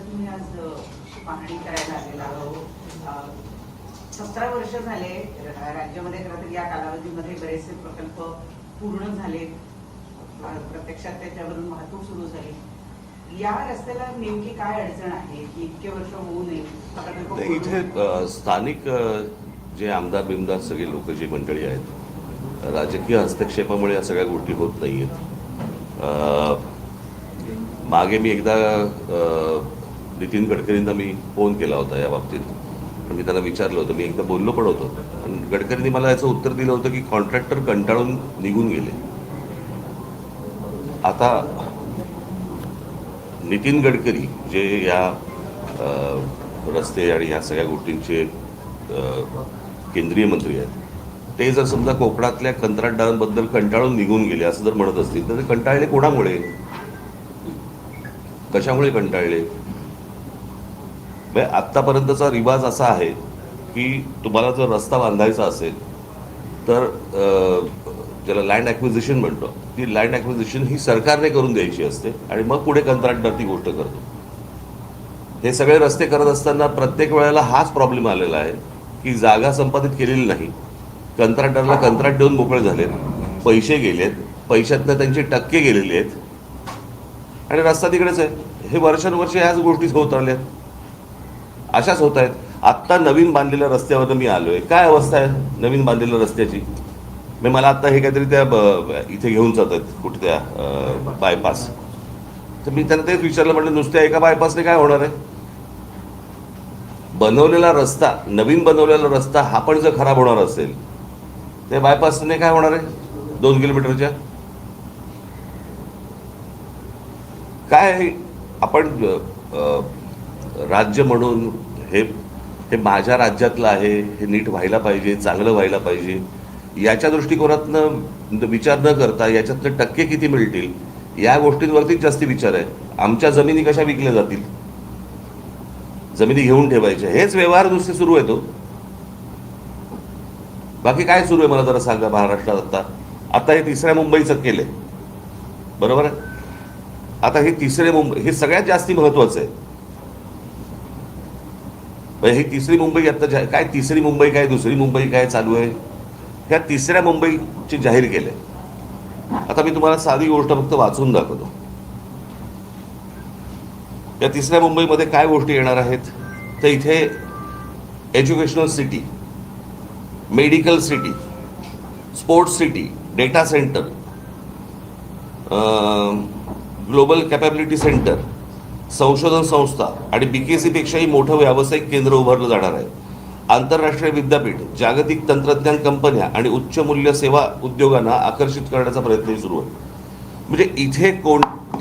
तुम्ही आज पाहणी करायला आलेला आहोत. 17 वर्ष झाले राज्यामध्ये, खरं तर या कालावधीमध्ये बरेचसे प्रकल्प पूर्ण झाले, प्रत्यक्षात त्याच्यावरून वाहतूक सुरू झाली. या रस्त्याला नेमकी काय अडचण आहे की इतके वर्ष होऊ नये? इथे स्थानिक जे आमदार बिमदार सगळे लोक जी मंडळी आहेत, राजकीय हस्तक्षेपामुळे या सगळ्या गोष्टी होत नाही आहेत. मागे मी एकदा नितीन गडकरींना मी फोन केला होता या बाबतीत. मी त्यांना विचारलं होतं, मी एकदा बोललो पण होतो, पण गडकरींनी मला याचं उत्तर दिलं होतं की कॉन्ट्रॅक्टर कंटाळून निघून गेले. आता नितीन गडकरी जे या रस्ते आणि ह्या सगळ्या गोष्टींचे केंद्रीय मंत्री आहेत, ते जर समजा कोकणातल्या कंत्राटदारांबद्दल कंटाळून निघून गेले असं जर म्हणत असतील तर ते कंटाळले कोणामुळे, कशामुळे कंटाळले? आत्तापर्यंतचा रिवाज असा आहे की तुम्हाला जर रस्ता बांधायचा असेल तर ज्याला लँड ॲक्विजिशन म्हणतो, ती लँड ॲक्विजिशन ही सरकारने करून द्यायची असते आणि मग पुढे कंत्राटदार ती गोष्ट करतो. हे सगळे रस्ते करत असताना प्रत्येक वेळेला हाच प्रॉब्लेम आलेला आहे की जागा संपादित केलेली नाही, कंत्राटदाराला कंत्राट देऊन मोकळे झालेत, पैसे गेलेत, पैशातनं त्यांचे टक्के गेलेले आहेत आणि रस्ता तिकडेच आहे. हे वर्षानुवर्ष ह्याच गोष्टी होत आल्यात, अशाच होत आहेत. आत्ता नवीन बांधलेल्या रस्त्यावर मी आलोय, काय अवस्था आहे नवीन बांधलेल्या रस्त्याची? मला आत्ता हे काहीतरी त्या इथे घेऊन जात आहेत कुठे त्या बायपास, तर मी त्यांना तेच विचारलं, म्हटलं नुसत्या एका बायपासने काय होणार आहे? बनवलेला रस्ता, नवीन बनवलेला रस्ता हा पण जर खराब होणार असेल ते बायपासने काय होणार आहे 2 किलोमीटरच्या? काय आपण राज्य म्हणून हे माझ्या राज्यातलं आहे, हे नीट व्हायला पाहिजे, चांगलं व्हायला पाहिजे, याच्या दृष्टिकोनातनं विचार न करता याच्यातनं टक्के किती मिळतील या गोष्टींवरतीच जास्ती विचार आहे. आमच्या जमिनी कशा विकल्या जातील, जमिनी घेऊन ठेवायच्या, हेच व्यवहार नुसते सुरू आहेत. बाकी काय सुरू आहे मला जरा सांगा महाराष्ट्रात? आता हे 3ऱ्या मुंबईचं केलंय, बरोबर आहे? आता हे 3रे मुंबई हे सगळ्यात जास्ती महत्वाचं आहे. ही 3री मुंबई आता काय 3री मुंबई काय 2री मुंबई काय चालू आहे, ह्या 3ऱ्या मुंबईची जाहीर केलंय. आता मी तुम्हाला साधी गोष्ट फक्त वाचून दाखवतो. या 3ऱ्या मुंबईमध्ये काय गोष्टी येणार आहेत तर इथे educational city, medical city, sports city, data centre, global capability centre, संशोधन संस्था आणि BKC पेक्षाही मोठं व्यावसायिक केंद्र उभारलं जाणार आहे. आंतरराष्ट्रीय विद्यापीठ, जागतिक तंत्रज्ञान कंपन्या आणि उच्च मूल्य सेवा उद्योगांना आकर्षित करण्याचा प्रयत्नही सुरू आहे. म्हणजे इथे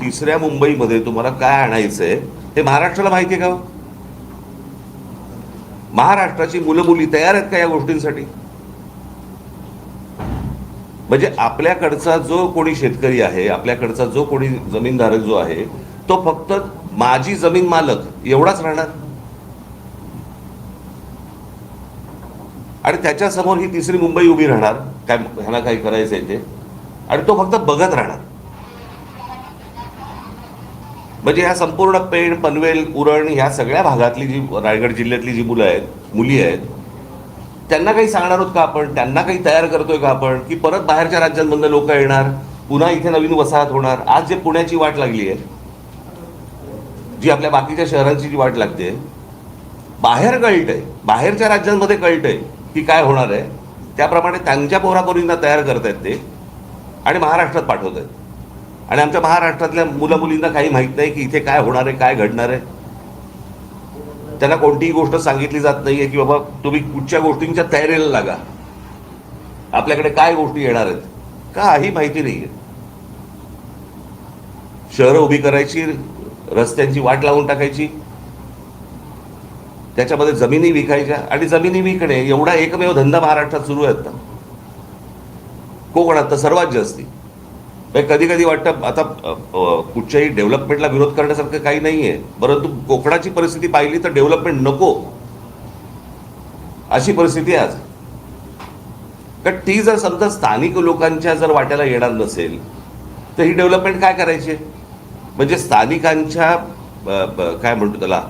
3ऱ्या मुंबईमध्ये तुम्हाला काय आणायचंय हे महाराष्ट्राला माहिती आहे का? महाराष्ट्राची मुलं मुली तयार आहेत का या गोष्टींसाठी? म्हणजे आपल्याकडचा जो कोणी शेतकरी आहे, आपल्याकडचा जो कोणी जमीनधारक जो आहे, तो फक्त माझी जमीन मालक एवढाच राहणार आणि त्याच्यासमोर ही 3री मुंबई उभी राहणार, काय ह्याला काही करायचंय ते, आणि तो फक्त बघत राहणार. म्हणजे ह्या संपूर्ण पेण, पनवेल, उरण ह्या सगळ्या भागातली जी रायगड जिल्ह्यातली जी मुलं आहेत, मुली आहेत, त्यांना काही सांगणार आहोत का आपण? त्यांना काही तयार करतोय का आपण की परत बाहेरच्या राज्यांमधून लोक येणार, पुन्हा इथे नवीन वसाहत होणार? आज जे पुण्याची वाट लागली आहे, जी आपल्या बाकीच्या शहरांची जी वाट लागते, बाहेर कळतंय, बाहेरच्या राज्यांमध्ये कळतंय की काय होणार आहे, त्याप्रमाणे त्यांच्या पोरापोरींना तयार करतायत ते आणि महाराष्ट्रात पाठवत आहेत. आणि आमच्या महाराष्ट्रातल्या मुला मुलींना काही माहीत नाही की इथे काय होणार आहे, काय घडणार आहे. त्यांना कोणतीही गोष्ट सांगितली जात नाहीये की बाबा तुम्ही कुठच्या गोष्टींच्या तयारीला लागा, आपल्याकडे काय गोष्टी येणार आहेत, काही माहिती नाहीये. शहरं उभी करायची, रस्त्यांची वाट लावून टाकायची, त्याच्यामध्ये जमिनी विकायच्या आणि जमिनी विकणे एवढा एकमेव धंदा महाराष्ट्रात सुरू आहे आता. कोकणात तर सर्वात जास्ती. कधी कधी वाटतं आता कुठच्याही डेव्हलपमेंटला विरोध करण्यासारखं काही नाहीये, परंतु कोकणाची परिस्थिती पाहिली तर डेव्हलपमेंट नको अशी परिस्थिती आहे आज. कारण ती जर समजा स्थानिक लोकांच्या जर वाट्याला येणार नसेल तर ही डेव्हलपमेंट काय करायची? म्हणजे स्थानिकांच्या काय म्हणतो त्याला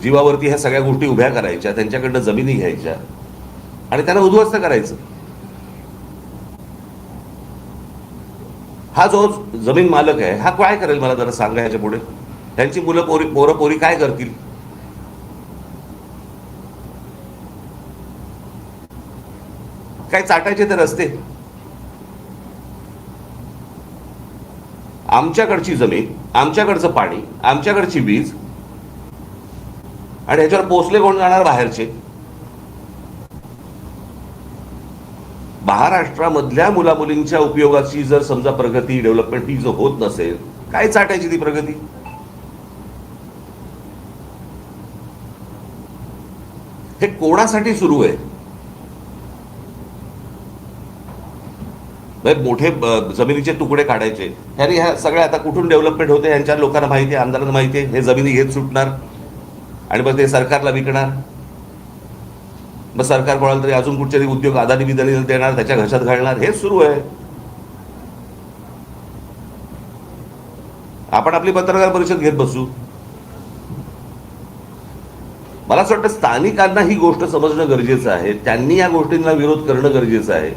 जीवावरती ह्या सगळ्या गोष्टी उभ्या करायच्या, त्यांच्याकडनं जमिनी घ्यायच्या आणि त्यांना उद्ध्वस्त करायचं. हा जो जमीन मालक आहे हा काय करेल मला जरा सांगा ह्याच्या पुढे. त्यांची मुलं पोरं पोरी काय करतील? काय चाटायचे ते रस्ते? आमच्याकडची जमीन, आमच्याकडचं पाणी, आमच्याकडची वीज आणि ह्याच्यावर पोचले कोण जाणार? बाहेरचे. महाराष्ट्रामधल्या मुलामुलींच्या उपयोगाची जर समजा प्रगती, डेव्हलपमेंट ही जर होत नसेल, काय चाटायची ती प्रगती? हे कोणासाठी सुरू आहे? मोठे जमिनीचे तुकडे काढायचे, ह्याने ह्या सगळ्या आता कुठून डेव्हलपमेंट होते यांच्या लोकांना माहिती आहे, आमदारांना माहिती आहे. हे जमिनी घेत सुटणार आणि मग ते सरकारला विकणार. मग सरकार कोणाला तरी अजून कुठचे उद्योग अदानी बिदानी देणार, त्याच्या घशात घालणार. हे सुरू आहे. आपण आपली पत्रकार परिषद घेत बसू. मला असं वाटतं स्थानिकांना ही गोष्ट समजणं गरजेचं आहे. त्यांनी या गोष्टींना विरोध करणं गरजेचं आहे.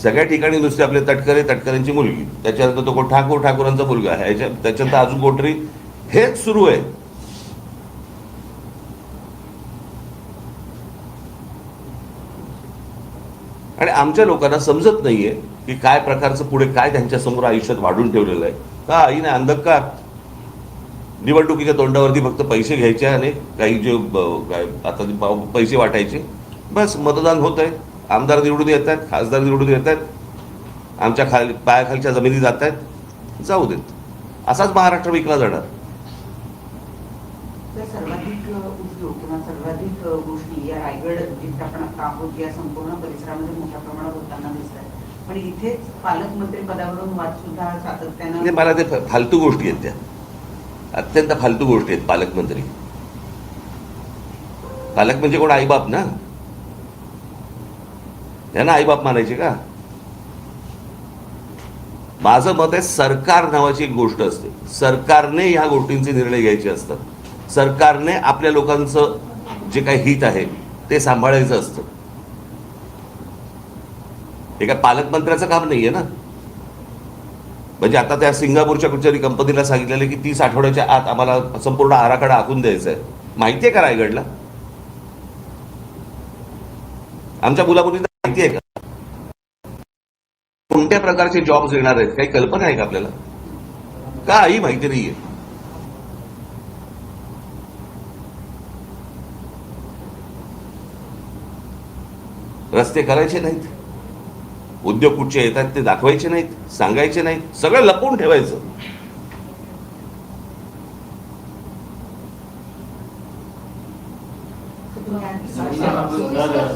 सगळ्या ठिकाणी नुसते आपले तटकरे, तटकऱ्यांची मुलगी, त्याच्यानंतर तो कोण ठाकूर, ठाकूरांचा मुलगा आहे, त्याच्यानंतर अजून कोणतरी, हेच सुरू आहे. आणि आमच्या लोकांना समजत नाहीये की काय प्रकारचं पुढे काय त्यांच्या समोर आयुष्यात वाढून ठेवलेलं आहे. का आईने अंधकार निवडणुकीच्या तोंडावरती फक्त पैसे घ्यायचे आणि काही जे काय आता पैसे वाटायचे, बस मतदान होत आहे, आमदार निवडून येत आहेत, खासदार निवडून येत आहेत, आमच्या पायाखालच्या जमिनी जात आहेत, जाऊ देत. असाच महाराष्ट्र विकला जाणार. सर्वाधिक उद्योग किंवा सर्वाधिक गोष्टी या रायगड जिथे आपण आता आहोत या संपूर्ण परिसरामध्ये मोठ्या प्रमाणात होताना दिसत आहेत. पण इथेच पालकमंत्री पदावरून वाद सुद्धा सातत्यानं, मला ते फालतू गोष्टी आहेत, त्या अत्यंत फालतू गोष्टी आहेत. पालकमंत्री, पालक म्हणजे कोण? आईबाप ना. त्यांना आईबाप मानायचे का? माझं मत आहे, सरकार नावाची एक गोष्ट असते. सरकारने ह्या गोष्टींचे निर्णय घ्यायचे असतात. सरकारने आपल्या लोकांचं जे काही हित आहे ते सांभाळायचं असतं. हे काय पालकमंत्र्याचं काम नाहीये ना. म्हणजे आता त्या सिंगापूरच्या कुठच्याही कंपनीला सांगितलेलं की 30 आठवड्याच्या आत आम्हाला संपूर्ण आराखडा आखून द्यायचा आहे. माहितीये का रायगडला? आमच्या मुलामुलींना माहिती आहे का कोणत्या प्रकारचे जॉब्स येणार आहेत? काही कल्पना आहे का आपल्याला? काही माहिती नाहीये. रस्ते करायचे नाहीत, उद्योग कुठचे येतात ते दाखवायचे नाहीत, सांगायचे नाहीत, सगळं लपवून ठेवायचं.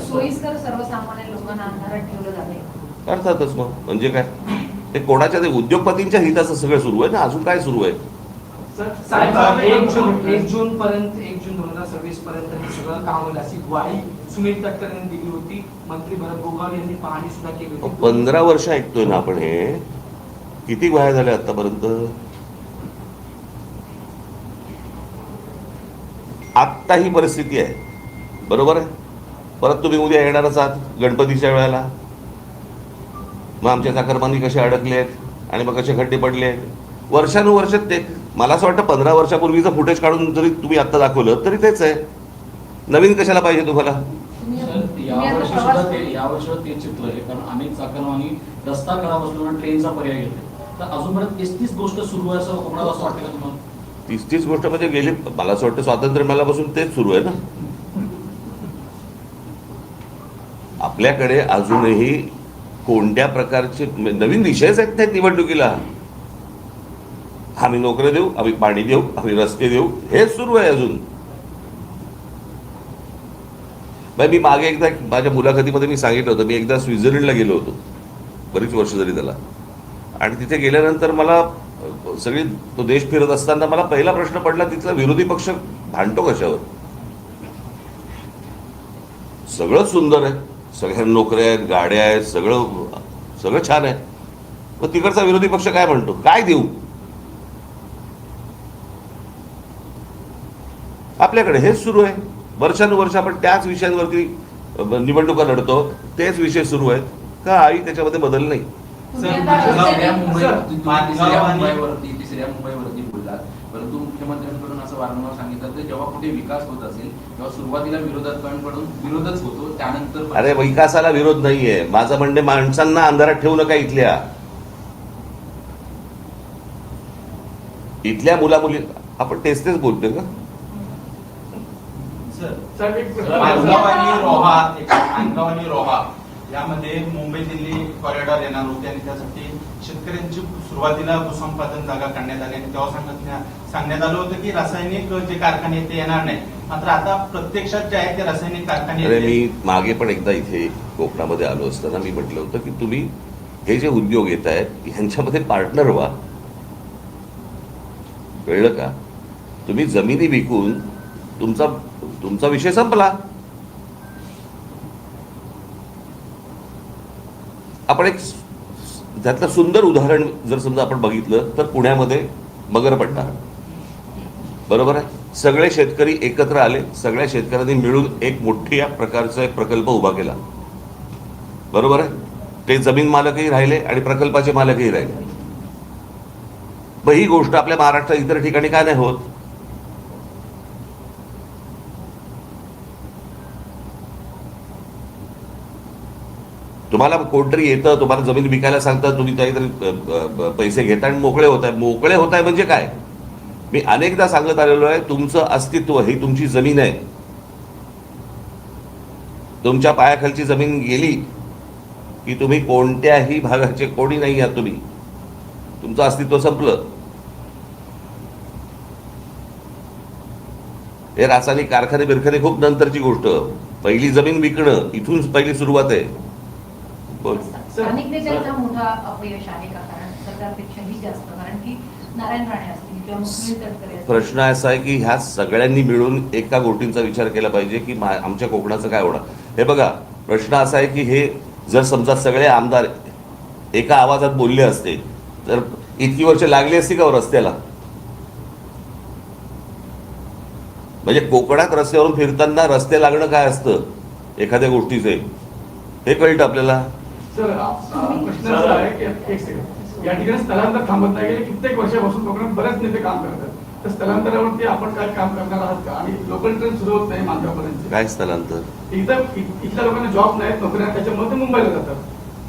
सोयीस्कर सर्वसामान्य लोकांना अंधारात ठेवलं जाते. अर्थातच. मग म्हणजे काय? ते कोणाच्या, ते उद्योगपतींच्या हिताचं सगळं सुरू आहे ना. अजून काय सुरू आहे? एक जून पर्यंत, 1 जून 2026 पर्यंत हे सगळं काम होईल अशी ग्वाही सुनील तटकरे यांनी दिली होती. मंत्री भरत गोगावले यांनी पाहणी सुद्धा केली होती. 15 वर्ष ऐकतोय ना आपण. हे किती ग्वाह्या झाल्या आतापर्यंत? आत्ता ही परिस्थिती आहे, बरोबर आहे. परत तुम्ही उद्या येणारच आहात गणपतीच्या वेळेला. मग आमच्या चाकरमानी कसे अडकले आहेत आणि मग कसे खड्डे पडले आहेत. वर्षानुवर्ष ते, मला असं वाटतं 15 वर्षापूर्वीचं फुटेज काढून जरी तुम्ही आत्ता दाखवलं तरी तेच आहे. नवीन कशाला पाहिजे तुम्हाला? यावर्षी तेच चित्र आहे. कारण अनेक चाकरमानी रस्ता खराब असल्यामुळे ट्रेनचा पर्याय घेतले. तर अजूनपर्यंत 30 गोष्ट सुरू आहे असं कोणाला असं वाटतं का तुम्हाला? 30 गोष्ट म्हणजे गेली, मला असं वाटतं स्वातंत्र्य मिळाल्यापासून तेच सुरू आहे ना. आपल्याकडे अजूनही कोणत्या प्रकारचे नवीन विषयच आहेत त्या निवडणुकीला. आम्ही नोकऱ्या देऊ, आम्ही पाणी देऊ, आम्ही रस्ते देऊ, हे सुरू आहे अजून. मी मागे एकदा माझ्या मुलाखतीमध्ये मी सांगितलं होतं, मी एकदा स्वित्झर्लंडला गेलो होतो, बरीच वर्ष झाली त्याला. आणि तिथे गेल्यानंतर मला सगळी तो देश फिरत असताना मला पहिला प्रश्न पडला, तिथला विरोधी पक्ष भांडतो कशावर? सगळं सुंदर आहे, सगळ्या नोकऱ्या आहेत, गाड्या आहेत, सगळं छान आहे. मग तिकडचा विरोधी पक्ष काय म्हणतो, काय देऊ? आपल्याकडे हेच सुरू आहे वर्षानुवर्ष. आपण त्याच विषयांवरती निवडणुका लढतो, तेच विषय सुरू आहेत. काही त्याच्यामध्ये बदल नाही. तुम्ही आता तिसऱ्या मुंबईवरती बोललात, परंतु मुख्यमंत्र्यांकडून असं वारंवार सांगितलं की जेव्हा कुठे विकास होत असेल तेव्हा सुरुवातीला विरोधकांकडून विरोधच होतो, त्यानंतर अरे विकासाला विरोध नाहीये. माझं म्हणणे, माणसांना अंधारात ठेवू नका. इथल्या मुलामुली आपण तेच बोलतोय का? साहेब, एक प्रश्न. माणगाव आणि रोहा यामध्ये मुंबई दिल्ली कॉरिडॉर येणार होते आणि त्यासाठी शेतकऱ्यांची सुरुवातीला भूसंपादन जागा काढण्यात आली आणि तेव्हा सांगण्यात आलं होतं की रासायनिक जे कारखाने आहेत ते येणार नाही. मात्र आता प्रत्यक्षात जे आहेत ते रासायनिक कारखाने अरे आहेत. मी मागे पण एकदा इथे कोकणामध्ये आलो असताना मी म्हटलं होतं की तुम्ही हे जे उद्योग येत आहेत ह्यांच्यामध्ये पार्टनर व्हा. कळलं का? तुम्ही जमिनी विकून तुमचा विषय संपला. आपण एक त्यातलं सुंदर उदाहरण जर समजा आपण बघितलं तर पुण्यामध्ये मगरपट्टा, बरोबर आहे. सगळे शेतकरी एकत्र आले, सगळ्या शेतकऱ्यांनी मिळून एक मोठ्या प्रकारचा एक प्रकल्प उभा केला, बरोबर आहे. ते जमीन मालकही राहिले आणि प्रकल्पाचे मालकही राहिले. मग ही गोष्ट आपल्या महाराष्ट्रात इतर ठिकाणी काय नाही होत? तुम्हाला कोणतरी येतं, तुम्हाला जमीन विकायला सांगतात, तुम्ही काहीतरी पैसे घेता आणि मोकळे होत आहे म्हणजे काय? मी अनेकदा सांगत आलेलो आहे, तुमचं अस्तित्व ही तुमची जमीन आहे. तुमच्या पायाखालची जमीन गेली की तुम्ही कोणत्याही भागाचे कोणी नाही आहात. तुमचं अस्तित्व संपलं. हे रासायनिक कारखाने बिरखाने खूप नंतरची गोष्ट. पहिली जमीन विकणं, इथून पहिली सुरुवात आहे. बोल. स्थानिकतेचा मोठा अपयश आहे का? कारण सरकारपेक्षाही जास्त, कारण की नारायण राणे असतील किंवा सुनील तटकरे असतील. प्रश्न असा आहे की ह्या सगळ्यांनी मिळून एका गोष्टींचा विचार केला पाहिजे की आमच्या कोकणाचं काय होणार. हे बघा, प्रश्न असा आहे की हे जर समजा सगळे आमदार एका आवाजात बोलले असते तर इतकी वर्ष लागली असती का रस्त्याला? म्हणजे कोकणात रस्त्यावरून फिरताना रस्ते लागणं काय असतं एखाद्या गोष्टीचे, हे कळतं आपल्याला. सर, प्रश्न असा आहे की एक सेकंड, या ठिकाणी स्थलांतर थांबत नाही. गेले कित्येक वर्षापासून कोकणात बरेच नेते काम करतात. तर स्थलांतरावरती आपण काय काम करणार आहात का? आणि लोकल ट्रेन सुरू होत नाही मांजरापर्यंत. काय स्थलांतर? इथल्या लोकांना जॉब नाहीत, नोकऱ्या, त्याच्यामध्ये मुंबईला जातात,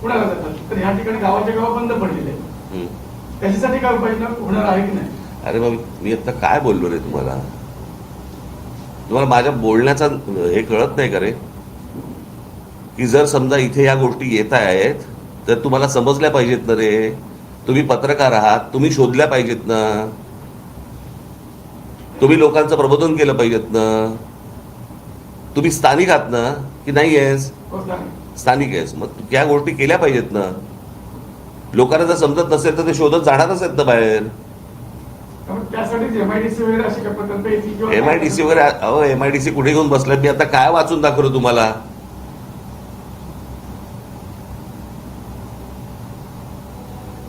पुण्याला जातात. तर ह्या ठिकाणी गावाच्या गाव बंद पडलेले आहेत. त्याच्यासाठी काय उपाययोजना होणार आहे की नाही? अरे मग मी आता काय बोललो रे तुम्हाला माझ्या बोलण्याचा हे कळत नाही का रे? की जर समजा इथे या गोष्टी येत आहेत तर तुम्हाला समजल्या पाहिजेत ना रे. तुम्ही पत्रकार आहात, तुम्ही शोधल्या पाहिजेत ना. तुम्ही लोकांचं प्रबोधन केलं पाहिजेत ना. तुम्ही स्थानिक आहात ना की नाही आहेस? स्थानिक आहेस, मग त्या गोष्टी केल्या पाहिजेत ना. लोकांना जर समजत नसेल तर ते शोधत जाणारच आहेत ना बाहेर. एमआयडीसी वगैरे असे प्रकल्प येतील किंवा एमआयडीसी वगैरे, अहो एमआयडीसी कुठे घेऊन बसलाय? मी आता काय वाचून दाखवलं तुम्हाला?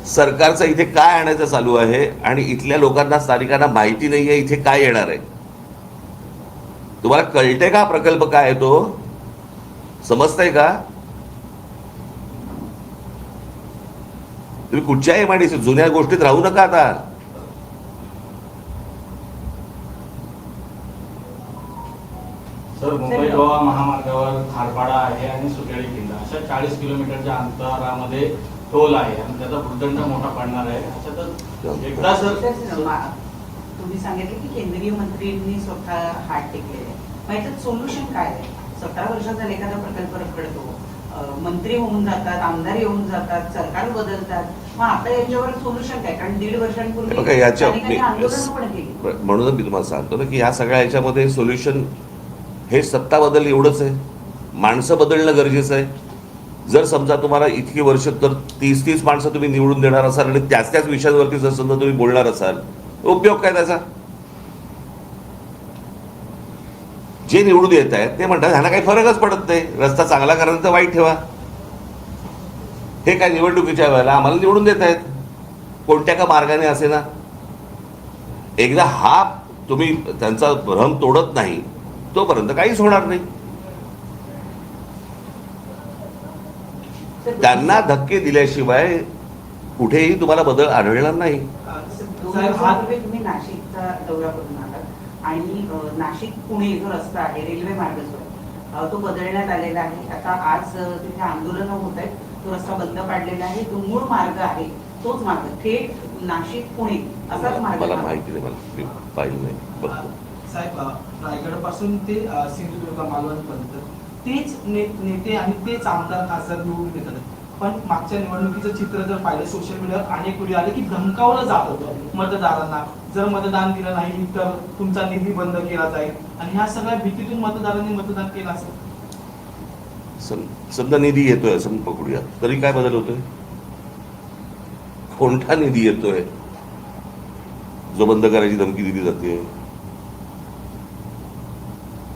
सरकारचं इथे काय आणायचं चालू आहे आणि इथल्या लोकांना, स्थानिकांना माहिती नाहीये इथे काय येणार आहे. तुम्हाला कळते का प्रकल्प काय आहे तो? समजतंय का? तुम्ही कुठच्या एमआयडीसी जुन्या गोष्टीत राहू नका आता. सर, मुंबई गोवा महामार्गावर खारपाडा आहे आणि सुकेळी किल्ला अशा 40 किलोमीटरच्या अंतरामध्ये टोल आहे आणि त्याचा भूदंड मोठा पडणार आहे. अशा तर एकदा सर तुम्ही सांगितलं की केंद्रीय मंत्र्यांनी स्वतः हात टेकलेले, मग याच्यात सोल्युशन काय आहे? 17 वर्ष झाले एखादा प्रकल्प रखडतो, मंत्री होऊन जातात, आमदार येऊन जातात, सरकार बदलतात, मग आता याच्यावर सोल्युशन काय? कारण 1.5 वर्षांपूर्वी याच्या आंदोलन पण केली. म्हणून मी तुम्हाला सांगतो ना की ह्या सगळ्या ह्याच्यामध्ये सोल्युशन हे सत्ता बदल एवढंच आहे. माणसं बदलणं गरजेचं आहे. जर समजा तुम्हाला इतकी वर्ष तर 30 माणसं तुम्ही निवडून देणार असाल आणि त्याच विषयांवरती जर समजा तुम्ही बोलणार असाल, उपयोग काय त्याचा? जे निवडून येत आहेत ते म्हणतात ह्यांना काही फरकच पडत नाही. रस्ता चांगला करायचा तर वाईट ठेवा. हे काय निवडणुकीच्या वेळेला आम्हाला निवडून देत आहेत, कोणत्या का मार्गाने असे ना. एकदा हा तुम्ही त्यांचा भ्रम तोडत नाही तोपर्यंत काहीच होणार नाही. त्यांना धक्के दिल्याशिवाय कुठेही तुम्हाला बदल आढळणार नाही. दोन दिवसापूर्वी तुम्ही नाशिकचा दौरा करून आलात आणि नाशिक पुणे जो रस्ता आहे रेल्वे मार्ग जो आहे तो बदलण्यात आलेला आहे. आता आज तिथे आंदोलनं होत आहेत, तो रस्ता बंद पाडलेला आहे. जो मूळ मार्ग आहे तोच मार्ग थेट नाशिक पुणे असाच मार्ग मला माहिती नाही, मला मी पाहिलं नाही, बघतो. साहेब, रायगड पासून ते सिंधुदुर्ग मालवणपर्यंत तेच नेते आणि तेच आमदार खासदार निवडून येतात. पण मागच्या निवडणुकीचं चित्र जर पाहिलं सोशल मीडियावर अनेक वेळी आले की धमकावलं जात होतं मतदारांना, जर मतदान दिलं नाही तर तुमचा निधी बंद केला जाईल, आणि ह्या सगळ्या भीतीतून मतदारांनी मतदान केलं असेल. समजा निधी येतोय असं पकडूया, तरी काय बदल होतोय? कोणता निधी येतोय जो बंद करायची धमकी दिली जाते?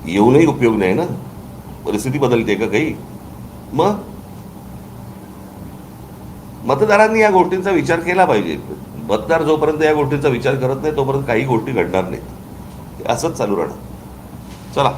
येऊनही उपयोग नाही ना, परिस्थिती बदलते का काही? मग मतदारांनी या गोष्टींचा विचार केला पाहिजे. मतदार जोपर्यंत या गोष्टींचा विचार करत नाही तोपर्यंत काही गोष्टी घडणार नाहीत. असंच चालू राहणार. चला.